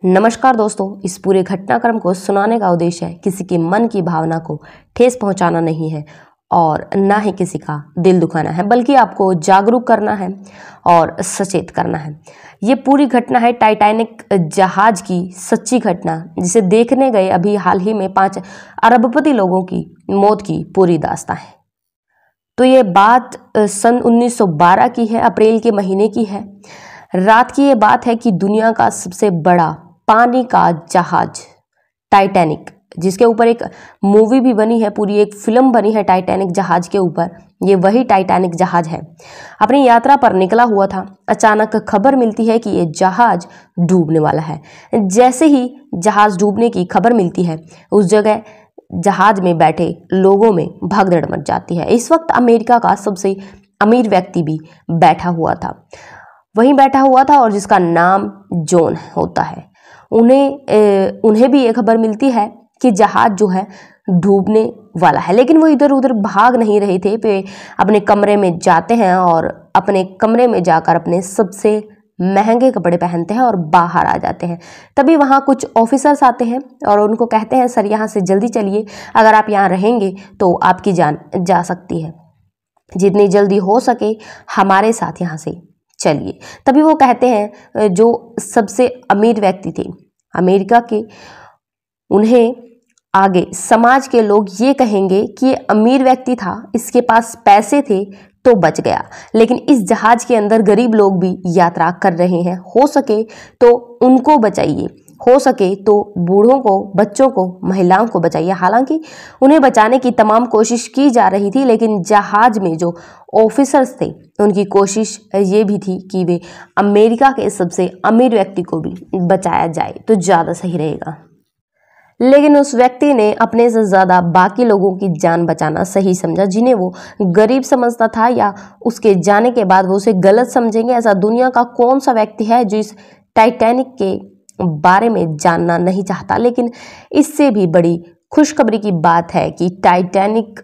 नमस्कार दोस्तों, इस पूरे घटनाक्रम को सुनाने का उद्देश्य है किसी के मन की भावना को ठेस पहुंचाना नहीं है और ना ही किसी का दिल दुखाना है, बल्कि आपको जागरूक करना है और सचेत करना है। ये पूरी घटना है टाइटैनिक जहाज की सच्ची घटना, जिसे देखने गए अभी हाल ही में 5 अरबपति लोगों की मौत की पूरी दास्तां है। तो ये बात सन 1912 की है, अप्रैल के महीने की है। रात की ये बात है कि दुनिया का सबसे बड़ा पानी का जहाज टाइटैनिक, जिसके ऊपर एक मूवी भी बनी है, पूरी एक फिल्म बनी है टाइटैनिक जहाज के ऊपर, ये वही टाइटैनिक जहाज है, अपनी यात्रा पर निकला हुआ था। अचानक खबर मिलती है कि ये जहाज डूबने वाला है। जैसे ही जहाज डूबने की खबर मिलती है, उस जगह जहाज में बैठे लोगों में भगदड़ मच जाती है। इस वक्त अमेरिका का सबसे अमीर व्यक्ति भी बैठा हुआ था, वहीं बैठा हुआ था, और जिसका नाम जॉन होता है। उन्हें भी ये खबर मिलती है कि जहाज जो है डूबने वाला है, लेकिन वो इधर उधर भाग नहीं रहे थे। वे अपने कमरे में जाते हैं और अपने कमरे में जाकर अपने सबसे महंगे कपड़े पहनते हैं और बाहर आ जाते हैं। तभी वहाँ कुछ ऑफिसर्स आते हैं और उनको कहते हैं, सर यहाँ से जल्दी चलिए, अगर आप यहाँ रहेंगे तो आपकी जान जा सकती है, जितनी जल्दी हो सके हमारे साथ यहाँ से चलिए। तभी वो कहते हैं, जो सबसे अमीर व्यक्ति थे अमेरिका के, उन्हें आगे समाज के लोग ये कहेंगे कि ये अमीर व्यक्ति था, इसके पास पैसे थे तो बच गया, लेकिन इस जहाज के अंदर गरीब लोग भी यात्रा कर रहे हैं, हो सके तो उनको बचाइए, हो सके तो बूढ़ों को, बच्चों को, महिलाओं को बचाइए। हालांकि उन्हें बचाने की तमाम कोशिश की जा रही थी, लेकिन जहाज में जो ऑफिसर्स थे उनकी कोशिश ये भी थी कि वे अमेरिका के सबसे अमीर व्यक्ति को भी बचाया जाए तो ज़्यादा सही रहेगा। लेकिन उस व्यक्ति ने अपने से ज़्यादा बाकी लोगों की जान बचाना सही समझा, जिन्हें वो गरीब समझता था या उसके जाने के बाद वो उसे गलत समझेंगे। ऐसा दुनिया का कौन सा व्यक्ति है जो इस टाइटैनिक के बारे में जानना नहीं चाहता। लेकिन इससे भी बड़ी खुशखबरी की बात है कि टाइटैनिक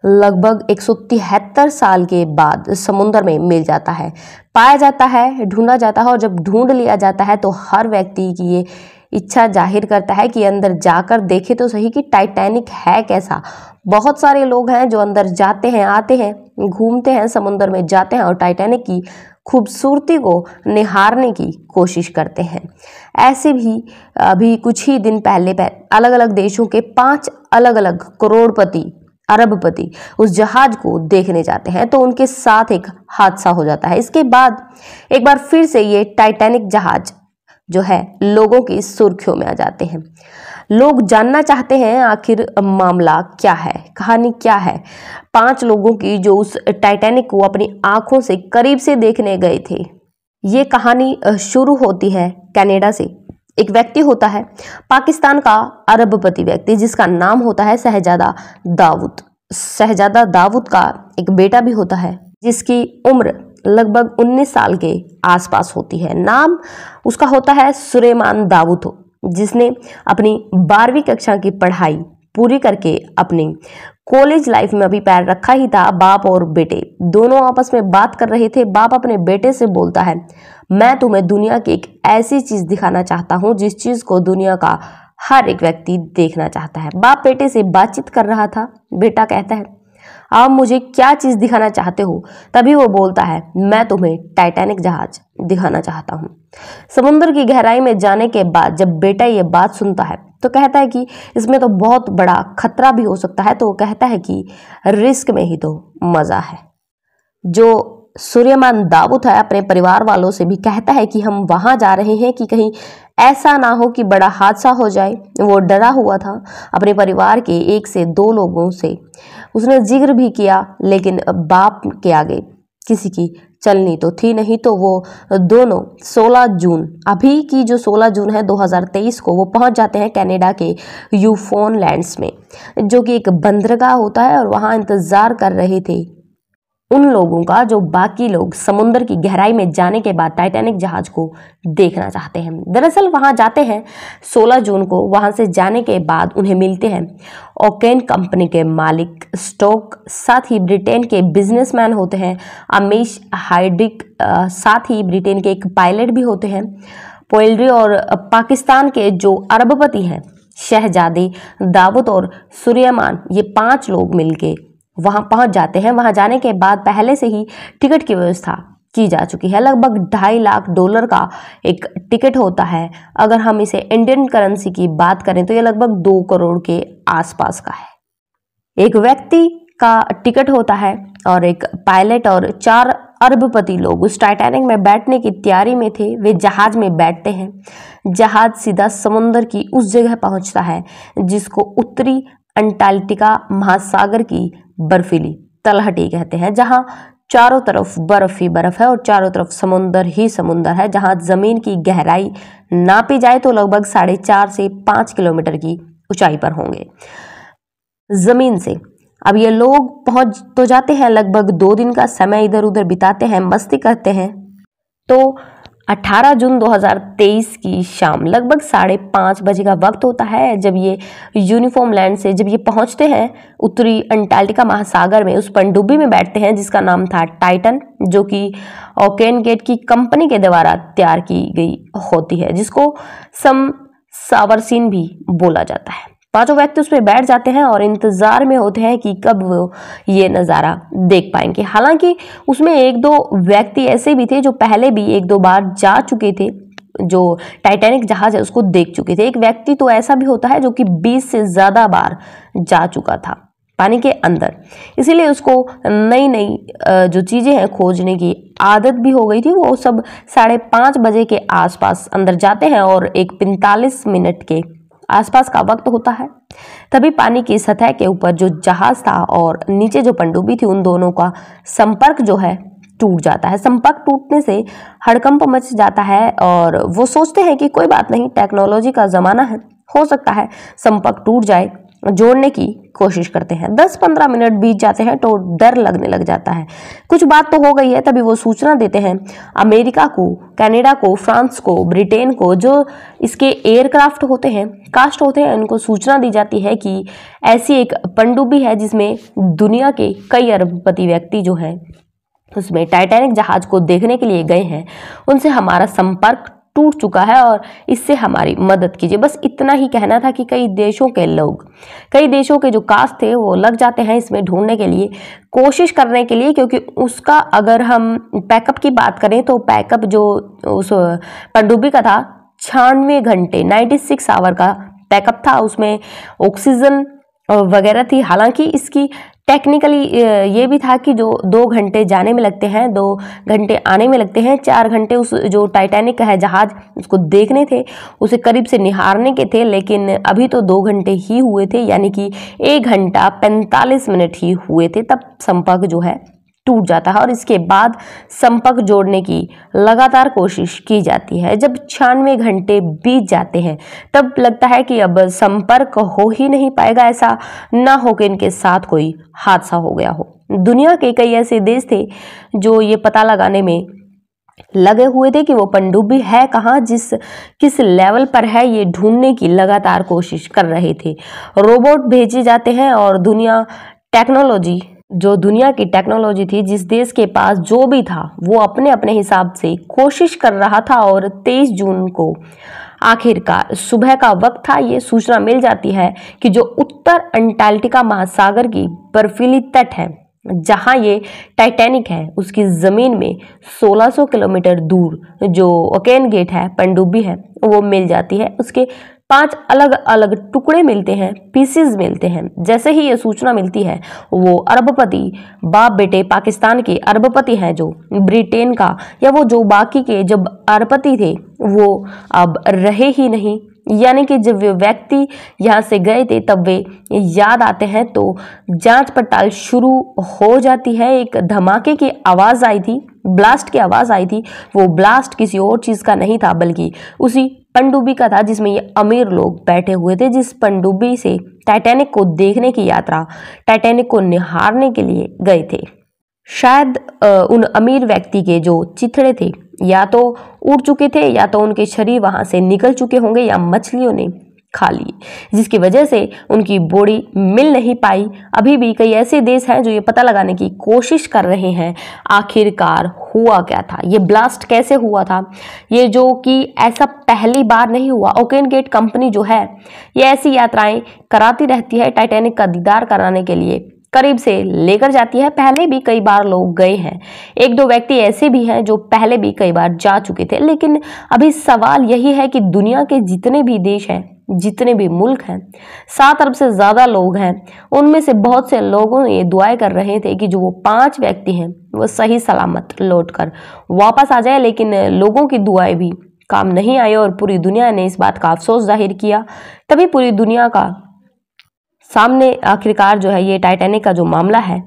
लगभग 173 साल के बाद समुद्र में मिल जाता है, पाया जाता है, ढूंढा जाता है, और जब ढूंढ लिया जाता है तो हर व्यक्ति की ये इच्छा जाहिर करता है कि अंदर जाकर देखे तो सही कि टाइटैनिक है कैसा। बहुत सारे लोग हैं जो अंदर जाते हैं, आते हैं, घूमते हैं, समुद्र में जाते हैं और टाइटैनिक की खूबसूरती को निहारने की कोशिश करते हैं। ऐसे भी अभी कुछ ही दिन पहले अलग अलग देशों के 5 अलग अलग करोड़पति, अरबपति उस जहाज को देखने जाते हैं, तो उनके साथ एक हादसा हो जाता है। इसके बाद एक बार फिर से ये टाइटैनिक जहाज जो है लोगों की सुर्खियों में आ जाते हैं। लोग जानना चाहते हैं आखिर मामला क्या है, कहानी क्या है 5 लोगों की जो उस टाइटैनिक को अपनी आंखों से करीब से देखने गए थे। ये कहानी शुरू होती है कनाडा से। एक व्यक्ति होता है पाकिस्तान का अरबपति व्यक्ति, जिसका नाम होता है शहजादा दाऊद। शहजादा दाऊद का एक बेटा भी होता है, जिसकी उम्र लगभग 19 साल के आसपास होती है। नाम उसका होता है सुलेमान दाऊद, जिसने अपनी 12वीं कक्षा की पढ़ाई पूरी करके अपनी कॉलेज लाइफ में अभी पैर रखा ही था। बाप और बेटे दोनों आपस में बात कर रहे थे। बाप अपने बेटे से बोलता है, मैं तुम्हें दुनिया की एक ऐसी चीज़ दिखाना चाहता हूँ जिस चीज़ को दुनिया का हर एक व्यक्ति देखना चाहता है। बाप बेटे से बातचीत कर रहा था। बेटा कहता है, आप मुझे क्या चीज़ दिखाना चाहते हो? तभी वो बोलता है, मैं तुम्हें टाइटैनिक जहाज दिखाना चाहता हूँ। समुद्र की गहराई में जाने के बाद जब बेटा ये बात सुनता है तो कहता है कि इसमें तो बहुत बड़ा खतरा भी हो सकता है। तो वो कहता है कि रिस्क में ही तो मज़ा है। जो सुलेमान दाऊद है अपने परिवार वालों से भी कहता है कि हम वहाँ जा रहे हैं कि कहीं ऐसा ना हो कि बड़ा हादसा हो जाए। वो डरा हुआ था अपने परिवार के 1 से 2 लोगों से। उसने जिक्र भी किया, लेकिन बाप के आगे किसी की चलनी तो थी नहीं। तो वो दोनों 16 जून, अभी की जो 16 जून है 2023 को, वो पहुंच जाते हैं कनाडा के न्यूफाउंडलैंड्स में, जो कि एक बंदरगाह होता है, और वहाँ इंतज़ार कर रहे थे उन लोगों का जो बाकी लोग समुद्र की गहराई में जाने के बाद टाइटैनिक जहाज को देखना चाहते हैं। दरअसल वहां जाते हैं 16 जून को। वहां से जाने के बाद उन्हें मिलते हैं ओकेन कंपनी के मालिक स्टोक, साथ ही ब्रिटेन के बिजनेसमैन होते हैं अमीश हाइडिक, साथ ही ब्रिटेन के एक पायलट भी होते हैं पोएल्ट्री और पाकिस्तान के जो अरबपति हैं शहजादे दाऊद और सुलेमान, ये 5 लोग मिलके वहां पहुंच जाते हैं। वहां जाने के बाद पहले से ही टिकट की व्यवस्था की जा चुकी है। लगभग $2.5 लाख का एक टिकट होता है। अगर हम इसे इंडियन करेंसी की बात करें तो ये लगभग 2 करोड़ के आसपास का है। एक व्यक्ति का टिकट होता है और एक पायलट और 4 अरबपति लोग उस टाइटैनिक में बैठने की तैयारी में थे। वे जहाज में बैठते हैं। जहाज सीधा समुद्र की उस जगह पहुंचता है जिसको उत्तरी अंटार्कटिका महासागर की बर्फीली तलहटी कहते हैं, जहां चारों तरफ बर्फ ही बर्फ है और चारों तरफ समुद्र ही समुद्र है। जहां जमीन की गहराई नापी जाए तो लगभग 4.5 से 5 किलोमीटर की ऊंचाई पर होंगे जमीन से। अब ये लोग पहुंच तो जाते हैं, लगभग 2 दिन का समय इधर उधर बिताते हैं, मस्ती करते हैं। तो 18 जून 2023 की शाम लगभग 5:30 बजे का वक्त होता है जब ये यूनिफॉर्म लैंड से जब ये पहुंचते हैं उत्तरी अंटार्कटिका महासागर में। उस पनडुब्बी में बैठते हैं जिसका नाम था टाइटन, जो कि ओकेनगेट की कंपनी के द्वारा तैयार की गई होती है, जिसको सम सावरसीन भी बोला जाता है। 5 व्यक्ति उसमें बैठ जाते हैं और इंतजार में होते हैं कि कब वो ये नज़ारा देख पाएंगे। हालांकि उसमें 1-2 व्यक्ति ऐसे भी थे जो पहले भी 1-2 बार जा चुके थे, जो टाइटैनिक जहाज है उसको देख चुके थे। एक व्यक्ति तो ऐसा भी होता है जो कि 20 से ज़्यादा बार जा चुका था पानी के अंदर, इसीलिए उसको नई नई जो चीज़ें हैं खोजने की आदत भी हो गई थी। वो सब 5:30 बजे के आसपास अंदर जाते हैं और एक 45 मिनट के आसपास का वक्त होता है। तभी पानी की सतह के ऊपर जो जहाज था और नीचे जो पनडुब्बी थी, उन दोनों का संपर्क जो है टूट जाता है। संपर्क टूटने से हड़कंप मच जाता है और वो सोचते हैं कि कोई बात नहीं, टेक्नोलॉजी का ज़माना है, हो सकता है संपर्क टूट जाए। जोड़ने की कोशिश करते हैं। 10-15 मिनट बीत जाते हैं तो डर लगने लग जाता है, कुछ बात तो हो गई है। तभी वो सूचना देते हैं अमेरिका को, कनाडा को, फ्रांस को, ब्रिटेन को, जो इसके एयरक्राफ्ट होते हैं, कास्ट होते हैं, उनको सूचना दी जाती है कि ऐसी एक पनडुब्बी है जिसमें दुनिया के कई अरबपति व्यक्ति जो हैं उसमें टाइटैनिक जहाज को देखने के लिए गए हैं, उनसे हमारा संपर्क टूट चुका है और इससे हमारी मदद कीजिए। बस इतना ही कहना था कि कई देशों के लोग, कई देशों के जो कास्ट थे वो लग जाते हैं इसमें ढूंढने के लिए, कोशिश करने के लिए, क्योंकि उसका अगर हम पैकअप की बात करें तो पैकअप जो उस पनडुब्बी का था 96 घंटे 96 आवर का पैकअप था। उसमें ऑक्सीजन वगैरह थी। हालांकि इसकी टेक्निकली ये भी था कि जो 2 घंटे जाने में लगते हैं, 2 घंटे आने में लगते हैं, 4 घंटे उस जो टाइटैनिक का है जहाज उसको देखने थे, उसे करीब से निहारने के थे। लेकिन अभी तो 2 घंटे ही हुए थे, यानी कि 1 घंटा 45 मिनट ही हुए थे, तब संपर्क जो है टूट जाता है और इसके बाद संपर्क जोड़ने की लगातार कोशिश की जाती है। जब 96 घंटे बीत जाते हैं तब लगता है कि अब संपर्क हो ही नहीं पाएगा, ऐसा ना हो कि इनके साथ कोई हादसा हो गया हो। दुनिया के कई ऐसे देश थे जो ये पता लगाने में लगे हुए थे कि वो पनडुब्बी है कहाँ, किस लेवल पर है, ये ढूंढने की लगातार कोशिश कर रहे थे। रोबोट भेजे जाते हैं और दुनिया की टेक्नोलॉजी थी, जिस देश के पास जो भी था वो अपने अपने हिसाब से कोशिश कर रहा था। और 23 जून को आखिरकार सुबह का वक्त था, ये सूचना मिल जाती है कि जो उत्तर अंटार्कटिका महासागर की बर्फीली तट है जहां ये टाइटैनिक है, उसकी ज़मीन में 1600 किलोमीटर दूर जो ओकेनगेट है, पनडुब्बी है, वो मिल जाती है। उसके 5 अलग अलग टुकड़े मिलते हैं, पीसेस मिलते हैं। जैसे ही ये सूचना मिलती है, वो अरबपति बाप बेटे पाकिस्तान के अरबपति हैं, जो ब्रिटेन का या वो जो बाकी के जब अरबपति थे वो अब रहे ही नहीं, यानी कि जब वे व्यक्ति यहाँ से गए थे तब वे याद आते हैं तो जांच पड़ताल शुरू हो जाती है। एक धमाके की आवाज़ आई थी, ब्लास्ट की आवाज़ आई थी। वो ब्लास्ट किसी और चीज़ का नहीं था बल्कि उसी पनडुब्बी का था जिसमें ये अमीर लोग बैठे हुए थे, जिस पनडुब्बी से टाइटैनिक को देखने की यात्रा, टाइटैनिक को निहारने के लिए गए थे। शायद उन अमीर व्यक्ति के जो चिथड़े थे या तो उड़ चुके थे या तो उनके शरीर वहां से निकल चुके होंगे या मछलियों ने खा लिए, जिसकी वजह से उनकी बॉडी मिल नहीं पाई। अभी भी कई ऐसे देश हैं जो ये पता लगाने की कोशिश कर रहे हैं आखिरकार हुआ क्या था, ये ब्लास्ट कैसे हुआ था। ये जो कि ऐसा पहली बार नहीं हुआ। ओकेन गेट कंपनी जो है ये ऐसी यात्राएं कराती रहती है, टाइटैनिक का दीदार कराने के लिए करीब से लेकर जाती है। पहले भी कई बार लोग गए हैं, एक दो व्यक्ति ऐसे भी हैं जो पहले भी कई बार जा चुके थे। लेकिन अभी सवाल यही है कि दुनिया के जितने भी देश हैं, जितने भी मुल्क हैं, 7 अरब से ज़्यादा लोग हैं, उनमें से बहुत से लोगों ये दुआएं कर रहे थे कि जो वो 5 व्यक्ति हैं वो सही सलामत लौटकर वापस आ जाए। लेकिन लोगों की दुआएं भी काम नहीं आई और पूरी दुनिया ने इस बात का अफसोस जाहिर किया। तभी पूरी दुनिया का सामने आखिरकार जो है ये टाइटैनिक का जो मामला है,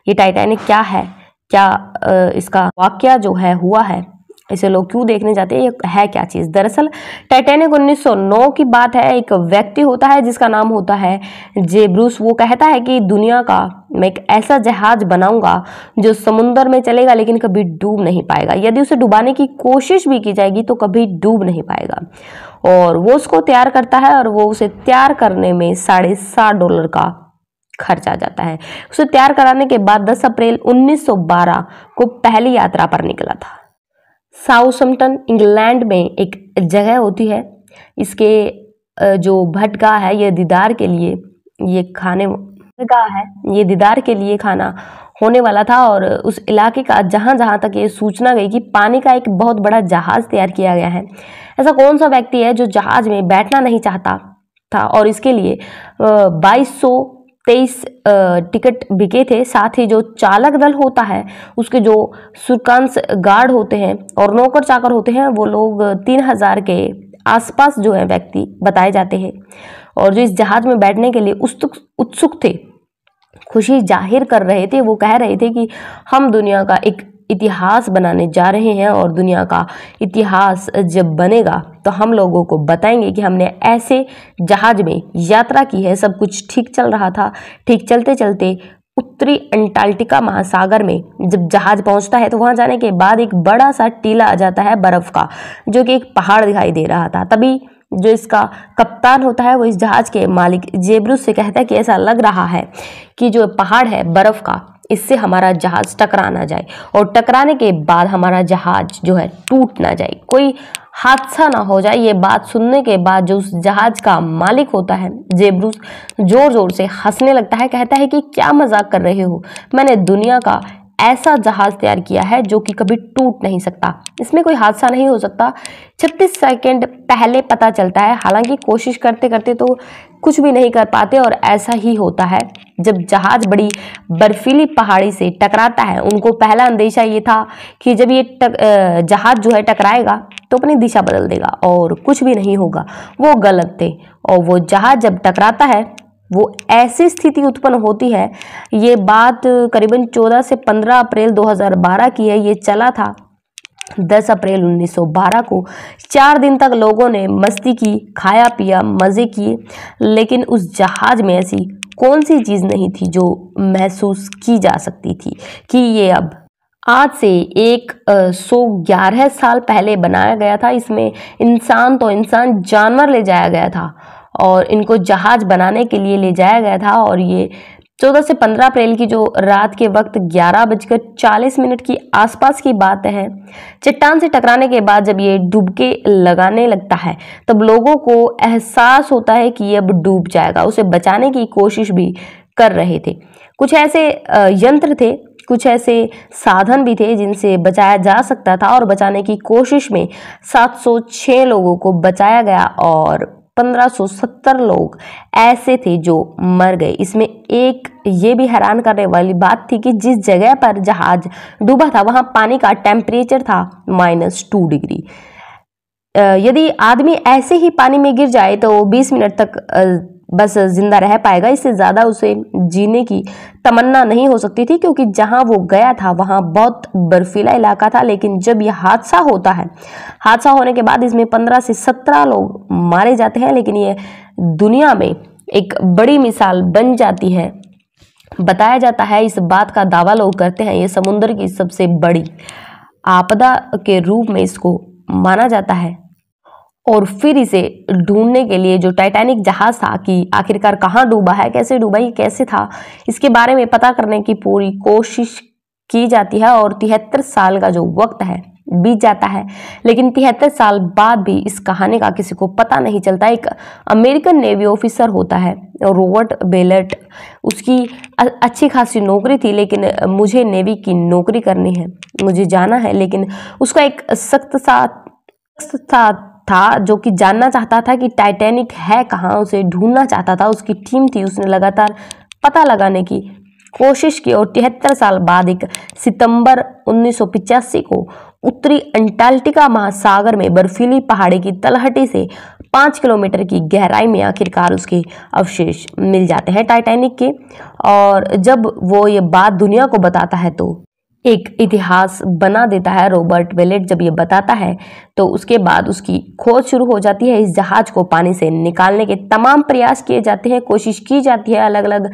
ये टाइटैनिक क्या है, क्या इसका वाकया जो है हुआ है, इसे लोग क्यों देखने जाते हैं, ये है क्या चीज़। दरअसल टाइटैनिक 1909 की बात है। एक व्यक्ति होता है जिसका नाम होता है जे ब्रूस। वो कहता है कि दुनिया का मैं एक ऐसा जहाज बनाऊंगा जो समुद्र में चलेगा लेकिन कभी डूब नहीं पाएगा। यदि उसे डुबाने की कोशिश भी की जाएगी तो कभी डूब नहीं पाएगा। और वो उसको तैयार करता है और वो उसे तैयार करने में $7.5 का खर्च आ जाता है। उसे तैयार कराने के बाद 10 अप्रैल 1912 को पहली यात्रा पर निकला था। साउथम्पटन इंग्लैंड में एक जगह होती है, इसके जो भटगाह है ये दीदार के लिए ये खाने गाह है, ये दीदार के लिए खाना होने वाला था। और उस इलाके का जहाँ जहाँ तक ये सूचना गई कि पानी का एक बहुत बड़ा जहाज़ तैयार किया गया है। ऐसा कौन सा व्यक्ति है जो जहाज़ में बैठना नहीं चाहता था, और इसके लिए 2223 टिकट बिके थे। साथ ही जो चालक दल होता है उसके जो सुरकांश गार्ड होते हैं और नौकर चाकर होते हैं वो लोग 3000 के आसपास जो है व्यक्ति बताए जाते हैं, और जो इस जहाज में बैठने के लिए उत्सुक थे, खुशी जाहिर कर रहे थे। वो कह रहे थे कि हम दुनिया का एक इतिहास बनाने जा रहे हैं और दुनिया का इतिहास जब बनेगा तो हम लोगों को बताएंगे कि हमने ऐसे जहाज में यात्रा की है। सब कुछ ठीक चल रहा था। ठीक चलते चलते उत्तरी अंटार्कटिका महासागर में जब जहाज पहुंचता है तो वहां जाने के बाद एक बड़ा सा टीला आ जाता है बर्फ का, जो कि एक पहाड़ दिखाई दे रहा था। तभी जो इसका कप्तान होता है वो इस जहाज के मालिक जेब्रूस से कहता है कि ऐसा लग रहा है कि जो पहाड़ है बर्फ का, इससे हमारा जहाज टकरा ना जाए और टकराने के बाद हमारा जहाज जो है टूट ना जाए, कोई हादसा ना हो जाए। ये बात सुनने के बाद जो उस जहाज का मालिक होता है जेब्रूस जोर जोर से हंसने लगता है। कहता है कि क्या मजाक कर रहे हो, मैंने दुनिया का ऐसा जहाज तैयार किया है जो कि कभी टूट नहीं सकता, इसमें कोई हादसा नहीं हो सकता। 36 सेकंड पहले पता चलता है, हालांकि कोशिश करते करते तो कुछ भी नहीं कर पाते। और ऐसा ही होता है जब जहाज बड़ी बर्फीली पहाड़ी से टकराता है। उनको पहला अंदेशा ये था कि जब ये जहाज जो है टकराएगा तो अपनी दिशा बदल देगा और कुछ भी नहीं होगा। वो गलत थे, और वो जहाज जब टकराता है वो ऐसी स्थिति उत्पन्न होती है। ये बात करीबन 14 से 15 अप्रैल 2012 की है। ये चला था 10 अप्रैल 1912 को। 4 दिन तक लोगों ने मस्ती की, खाया पिया, मज़े किए, लेकिन उस जहाज में ऐसी कौन सी चीज़ नहीं थी जो महसूस की जा सकती थी कि ये अब आज से 111 साल पहले बनाया गया था। इसमें इंसान तो इंसान, जानवर ले जाया गया था और इनको जहाज बनाने के लिए ले जाया गया था। और ये 14 से 15 अप्रैल की जो रात के वक्त 11:40 की आसपास की बात है। चट्टान से टकराने के बाद जब ये डुबके लगाने लगता है तब लोगों को एहसास होता है कि ये अब डूब जाएगा। उसे बचाने की कोशिश भी कर रहे थे। कुछ ऐसे यंत्र थे, कुछ ऐसे साधन भी थे जिनसे बचाया जा सकता था, और बचाने की कोशिश में 706 लोगों को बचाया गया और 1570 लोग ऐसे थे जो मर गए। इसमें एक ये भी हैरान करने वाली बात थी कि जिस जगह पर जहाज डूबा था वहां पानी का टेम्परेचर था -2 डिग्री। यदि आदमी ऐसे ही पानी में गिर जाए तो 20 मिनट तक बस जिंदा रह पाएगा, इससे ज़्यादा उसे जीने की तमन्ना नहीं हो सकती थी, क्योंकि जहां वो गया था वहां बहुत बर्फीला इलाका था। लेकिन जब यह हादसा होता है, हादसा होने के बाद इसमें 15 से 17 लोग मारे जाते हैं, लेकिन ये दुनिया में एक बड़ी मिसाल बन जाती है। बताया जाता है, इस बात का दावा लोग करते हैं, ये समुद्र की सबसे बड़ी आपदा के रूप में इसको माना जाता है। और फिर इसे ढूंढने के लिए जो टाइटैनिक जहाज था कि आखिरकार कहाँ डूबा है, कैसे डूबा, ये कैसे था, इसके बारे में पता करने की पूरी कोशिश की जाती है। और 73 साल का जो वक्त है बीत जाता है, लेकिन 73 साल बाद भी इस कहानी का किसी को पता नहीं चलता। एक अमेरिकन नेवी ऑफिसर होता है रॉबर्ट बेलेट, उसकी अच्छी खासी नौकरी थी, लेकिन मुझे नेवी की नौकरी करनी है, मुझे जाना है, लेकिन उसका एक सख्त सा था जो कि जानना चाहता था कि टाइटैनिक है कहाँ, उसे ढूंढना चाहता था। उसकी टीम थी, उसने लगातार पता लगाने की कोशिश की और 73 साल बाद एक सितंबर 1985 को उत्तरी अंटार्कटिका महासागर में बर्फीली पहाड़ी की तलहटी से 5 किलोमीटर की गहराई में आखिरकार उसके अवशेष मिल जाते हैं टाइटैनिक के। और जब वो ये बात दुनिया को बताता है तो एक इतिहास बना देता है। रॉबर्ट बेलेट जब ये बताता है तो उसके बाद उसकी खोज शुरू हो जाती है। इस जहाज को पानी से निकालने के तमाम प्रयास किए जाते हैं, कोशिश की जाती है, अलग अलग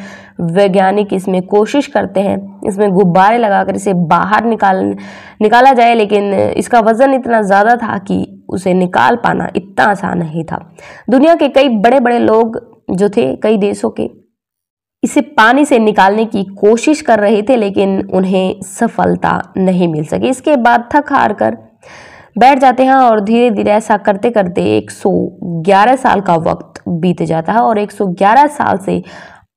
वैज्ञानिक इसमें कोशिश करते हैं, इसमें गुब्बारे लगाकर इसे बाहर निकाला जाए, लेकिन इसका वजन इतना ज़्यादा था कि उसे निकाल पाना इतना आसान नहीं था। दुनिया के कई बड़े बड़े लोग जो थे, कई देशों के, इसे पानी से निकालने की कोशिश कर रहे थे, लेकिन उन्हें सफलता नहीं मिल सकी। इसके बाद थक हार कर बैठ जाते हैं और धीरे धीरे ऐसा करते करते 111 साल का वक्त बीत जाता है और 111 साल से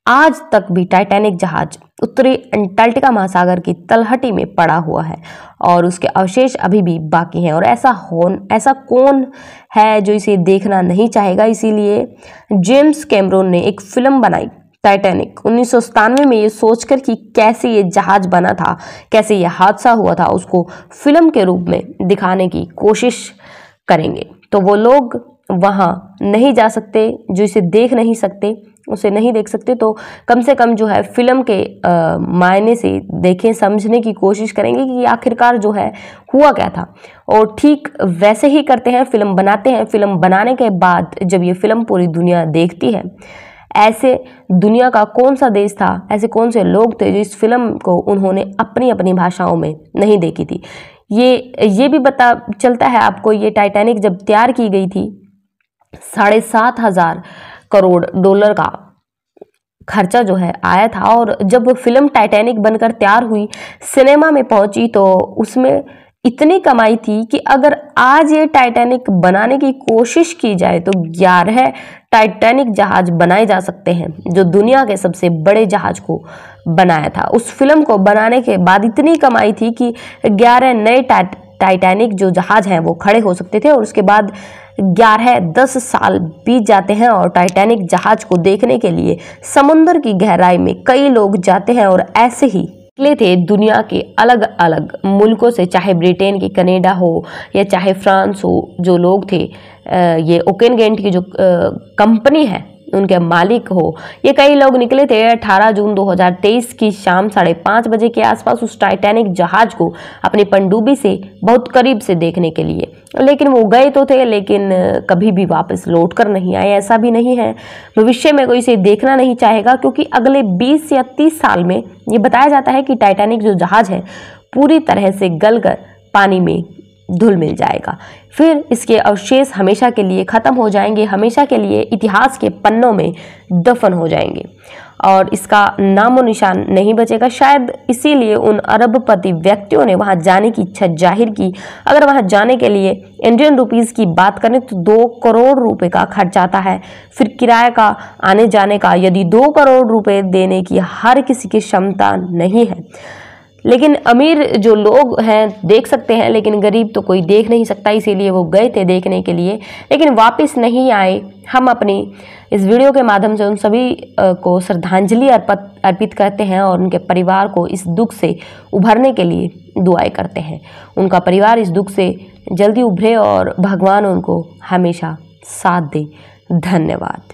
आज तक भी टाइटैनिक जहाज उत्तरी अंटार्कटिका महासागर की तलहटी में पड़ा हुआ है और उसके अवशेष अभी भी बाकी हैं। और ऐसा कौन है जो इसे देखना नहीं चाहेगा। इसीलिए जेम्स कैमरून ने एक फिल्म बनाई टाइटैनिक 1997 में, ये सोचकर कि कैसे ये जहाज बना था, कैसे ये हादसा हुआ था, उसको फिल्म के रूप में दिखाने की कोशिश करेंगे। तो वो लोग वहाँ नहीं जा सकते जो इसे देख नहीं सकते, उसे नहीं देख सकते, तो कम से कम जो है फिल्म के मायने से देखें, समझने की कोशिश करेंगे कि आखिरकार जो है हुआ क्या था। और ठीक वैसे ही करते हैं, फिल्म बनाते हैं। फिल्म बनाने के बाद जब ये फिल्म पूरी दुनिया देखती है, ऐसे दुनिया का कौन सा देश था, ऐसे कौन से लोग थे जो इस फिल्म को उन्होंने अपनी अपनी भाषाओं में नहीं देखी थी। ये भी पता चलता है आपको, ये टाइटैनिक जब तैयार की गई थी 7,500 करोड़ डॉलर का खर्चा जो है आया था। और जब फिल्म टाइटैनिक बनकर तैयार हुई, सिनेमा में पहुंची, तो उसमें इतनी कमाई थी कि अगर आज ये टाइटैनिक बनाने की कोशिश की जाए तो 11 टाइटैनिक जहाज बनाए जा सकते हैं, जो दुनिया के सबसे बड़े जहाज को बनाया था। उस फिल्म को बनाने के बाद इतनी कमाई थी कि 11 नए टाइटैनिक जो जहाज हैं वो खड़े हो सकते थे। और उसके बाद 10 साल बीत जाते हैं और टाइटैनिक जहाज को देखने के लिए समुद्र की गहराई में कई लोग जाते हैं और ऐसे ही निकले थे दुनिया के अलग अलग मुल्कों से, चाहे ब्रिटेन की कनाडा हो या चाहे फ्रांस हो। जो लोग थे, ये ओकेनगेंट की जो कंपनी है उनके मालिक हो, ये कई लोग निकले थे 18 जून 2023 की शाम 5:30 बजे के आसपास उस टाइटैनिक जहाज को अपनी पनडुब्बी से बहुत करीब से देखने के लिए। लेकिन वो गए तो थे, लेकिन कभी भी वापस लौट कर नहीं आए। ऐसा भी नहीं है भविष्य में कोई इसे देखना नहीं चाहेगा, क्योंकि अगले 20 या 30 साल में ये बताया जाता है कि टाइटैनिक जो जहाज है पूरी तरह से गलकर पानी में धुल मिल जाएगा। फिर इसके अवशेष हमेशा के लिए ख़त्म हो जाएंगे, हमेशा के लिए इतिहास के पन्नों में दफन हो जाएंगे और इसका नामो निशान नहीं बचेगा। शायद इसीलिए उन अरबपति व्यक्तियों ने वहां जाने की इच्छा जाहिर की। अगर वहां जाने के लिए इंडियन रुपीज़ की बात करें तो 2 करोड़ रुपए का खर्च आता है। फिर किराए का, आने जाने का, यदि 2 करोड़ रुपए देने की हर किसी की क्षमता नहीं है। लेकिन अमीर जो लोग हैं देख सकते हैं, लेकिन गरीब तो कोई देख नहीं सकता, इसीलिए वो गए थे देखने के लिए, लेकिन वापस नहीं आए। हम अपनी इस वीडियो के माध्यम से उन सभी को श्रद्धांजलि अर्पित करते हैं और उनके परिवार को इस दुख से उभरने के लिए दुआएं करते हैं। उनका परिवार इस दुख से जल्दी उभरे और भगवान उनको हमेशा साथ दे। धन्यवाद।